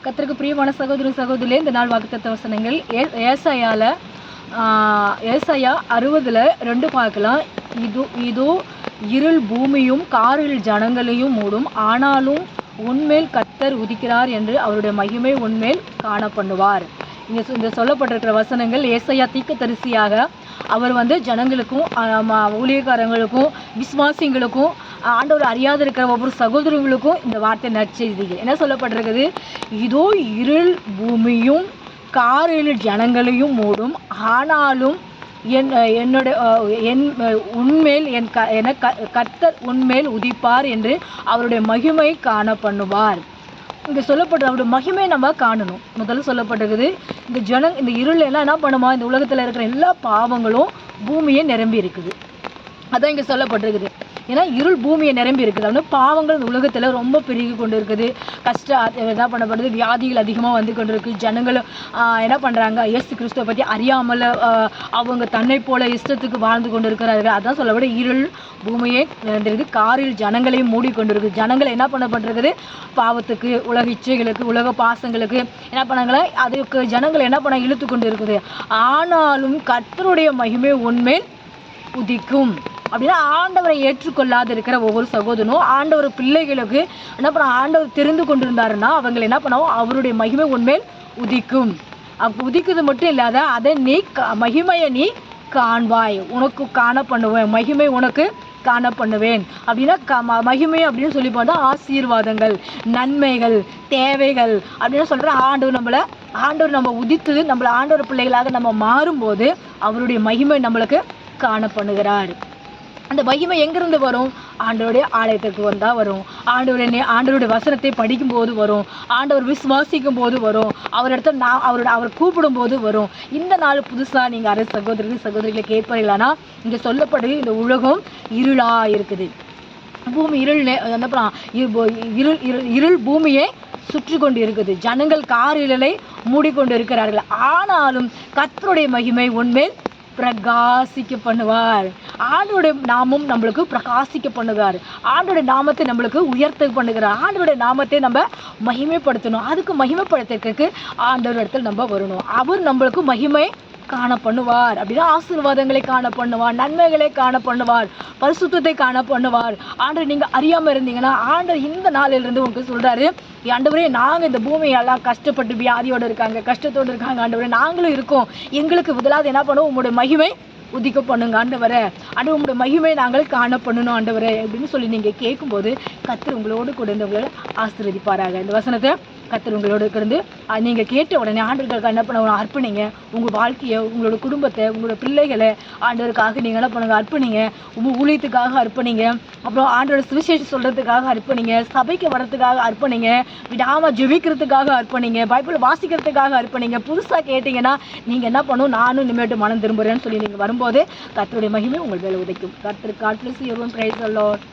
கர்த்தருக்கு பிரியமான சகோதர சகோதரிகளே, இந்த நாள் வாக்குத்தத்த வசனங்கள் ஏசாயா 60:2 பார்க்கலாம். இதோ இருள் பூமியும் காரில் ஜனங்களையும் மூடும், ஆனாலும் உன்மேல் கர்த்தர் உதிக்கிறார் என்று அவருடைய மகிமை உன்மேல் காண பண்ணுவார். இந்த சொல்லப்பட்டிருக்கிற வசனங்கள் ஏசாயா தீர்க்கதரிசியாக அவர் ஜனங்களுக்கும் ஊழியக்காரங்களுக்கும் விசுவாசிங்களுக்கும் ஆண்டவர் அறியாத இருக்கிற ஒவ்வொரு சகோதரங்களுக்கும் இந்த வார்த்தை நற்செய்திகள் என்ன சொல்லப்பட்டிருக்குது. இதோ இருள் பூமியும் காரில் ஜனங்களையும் மூடும், ஆனாலும் உன்மேல் கர்த்தர் உன்மேல் உதிப்பார் என்று அவருடைய மகிமை காண பண்ணுவார். இங்கே சொல்லப்படுற அவருடைய மகிமை நம்ம காணணும். முதல்ல சொல்லப்பட்டிருக்குது, இந்த இருள் எல்லாம் என்ன பண்ணுமா, இந்த உலகத்தில் இருக்கிற எல்லா பாவங்களும் பூமியை நிரம்பி இருக்குது. அதான் இங்கே சொல்லப்பட்டிருக்குது. ஏன்னா இருள் பூமியை நிரம்பி இருக்குது. அப்படின்னா பாவங்கள் இந்த உலகத்தில் ரொம்ப பெருகி கொண்டு இருக்குது. என்ன பண்ணப்படுது, வியாதிகள் அதிகமாக வந்து கொண்டு இருக்குது. ஜனங்களும் என்ன பண்ணுறாங்க, இயேசு கிறிஸ்துவை பற்றி அறியாமல் அவங்க தன்னை போல இஷ்டத்துக்கு வாழ்ந்து கொண்டு இருக்கிறார்கள். அதான் சொல்லப்பட இருள் பூமியை நிறைந்திருக்கு, காரில் ஜனங்களையும் மூடிக்கொண்டு இருக்குது. ஜனங்கள் என்ன பண்ணப்பட்டிருக்குது, பாவத்துக்கு, உலக இச்சைகளுக்கு, உலக பாசங்களுக்கு என்ன பண்ணாங்களே, அதுக்கு ஜனங்கள் என்ன பண்ண இழுத்து கொண்டு இருக்குது. ஆனாலும் கர்த்தருடைய மகிமை உன்மேல் உதிக்கும். அப்படின்னா ஆண்டவரை ஏற்றுக்கொள்ளாத இருக்கிற ஒவ்வொரு சகோதரனும் ஆண்டவர் பிள்ளைகளுக்கு என்ன பண்ண, ஆண்டவர் தெரிந்து கொண்டிருந்தாருன்னா அவங்க என்ன பண்ணுவோம், அவருடைய மகிமை உன்மேல் உதிக்கும். உதிக்குது மட்டும் இல்லாத அதை மகிமையை நீ காண்பாய், உனக்கு காண பண்ணுவேன், மகிமை உனக்கு காண பண்ணுவேன். அப்படின்னா மகிமை அப்படின்னு சொல்லி பார்த்தா ஆசீர்வாதங்கள், நன்மைகள், தேவைகள் அப்படின்னு சொல்கிற ஆண்டவர் நம்ம உதித்து நம்மளை ஆண்டவர் பிள்ளைகளாக நம்ம மாறும்போது அவருடைய மகிமை நம்மளுக்கு காண பண்ணுகிறார். அந்த மகிமை எங்கிருந்து வரும்? ஆண்டவருடைய ஆலயத்துக்கு வந்தால் வரும், ஆண்டவருடைய வசனத்தை படிக்கும்போது வரும், ஆண்டவர் விசுவாசிக்கும் போது வரும், அவர் கூப்பிடும் போது வரும். இந்த நாள் புதுசாக நீங்கள் அரை சகோதரிகளை கேட்பீங்களான்னா, இங்கே சொல்லப்படுது இந்த உலகம் இருளாக இருக்குது. பூமி இருள் பூமியை சுற்றி கொண்டு இருக்குது. ஜனங்கள் காரிலை மூடிக்கொண்டு இருக்கிறார்கள். ஆனாலும் கர்த்தருடைய மகிமை உன்மேல் பிரகாசிக்க பண்ணுவார். ஆண்டோடைய நாமம் நம்மளுக்கு பிரகாசிக்க பண்ணுவார். ஆண்டோடைய நாமத்தை நம்மளுக்கு உயர்த்த பண்ணுகிறார். ஆண்டோடைய நாமத்தை நம்ம மகிமைப்படுத்தணும். அதுக்கு மகிமைப்படுத்துறதுக்கு ஆண்டவர் இடத்துல நம்ம வரணும். அவர் நம்மளுக்கு மகிமை காண பண்ணுவார். அப்படின்னா ஆசீர்வாதங்களை காண பண்ணுவார், நன்மைகளை காண பண்ணுவார், பரிசுத்தத்தை காண பண்ணுவார். ஆண்டவர் நீங்கள் அறியாமல் இருந்தீங்கன்னா ஆண்டவர் இந்த நாளிலிருந்து உங்களுக்கு சொல்கிறாரு, ஆண்டவரே நாங்கள் இந்த பூமியெல்லாம் கஷ்டப்பட்டு வியாதியோடு இருக்காங்க, கஷ்டத்தோடு இருக்காங்க, ஆண்டவரே நாங்களும் இருக்கோம், எங்களுக்கு முதலாவது என்ன பண்ணுவோம், உங்களுடைய மகிமை உதிக்க பண்ணுங்க ஆண்டவரே, உங்களுடைய மகிமை நாங்கள் காண பண்ணணும் ஆண்டவரே அப்படின்னு சொல்லி நீங்கள் கேட்கும்போது கர்த்தர் உங்களோடு கூட இருந்தவங்களை ஆசீர்வதிப்பாராக. இந்த வசனத்தை கர்த்தர் உங்களோடு இருந்து நீங்கள் கேட்ட உடனே ஆண்டவர்களுக்கு என்ன பண்ண அர்ப்பணிங்க. உங்கள் வாழ்க்கையை, உங்களோட குடும்பத்தை, உங்களோட பிள்ளைகளை ஆண்டவருக்காக நீங்கள் என்ன பண்ணுங்க, அர்ப்பணிங்க. உங்கள் ஊழியத்துக்காக அர்ப்பணிங்க. அப்புறம் ஆண்டோட சுவிசேஷம் சொல்கிறதுக்காக அர்ப்பணிங்க. சபைக்கு வர்றதுக்காக அர்ப்பணிங்க. விடாமல் ஜெபிக்கிறதுக்காக அர்ப்பணிங்க. பைபிள் வாசிக்கிறதுக்காக அர்ப்பணிங்க. புதுசாக கேட்டிங்கன்னா நீங்கள் என்ன பண்ணணும், நானும் இனிமேட்டு மனம் திரும்புகிறேன்னு சொல்லி நீங்கள் வரும்போது கர்த்தருடைய மகிமை உங்கள் மேலே உதைக்கும். கர்த்தர் God bless you. Praise the Lord.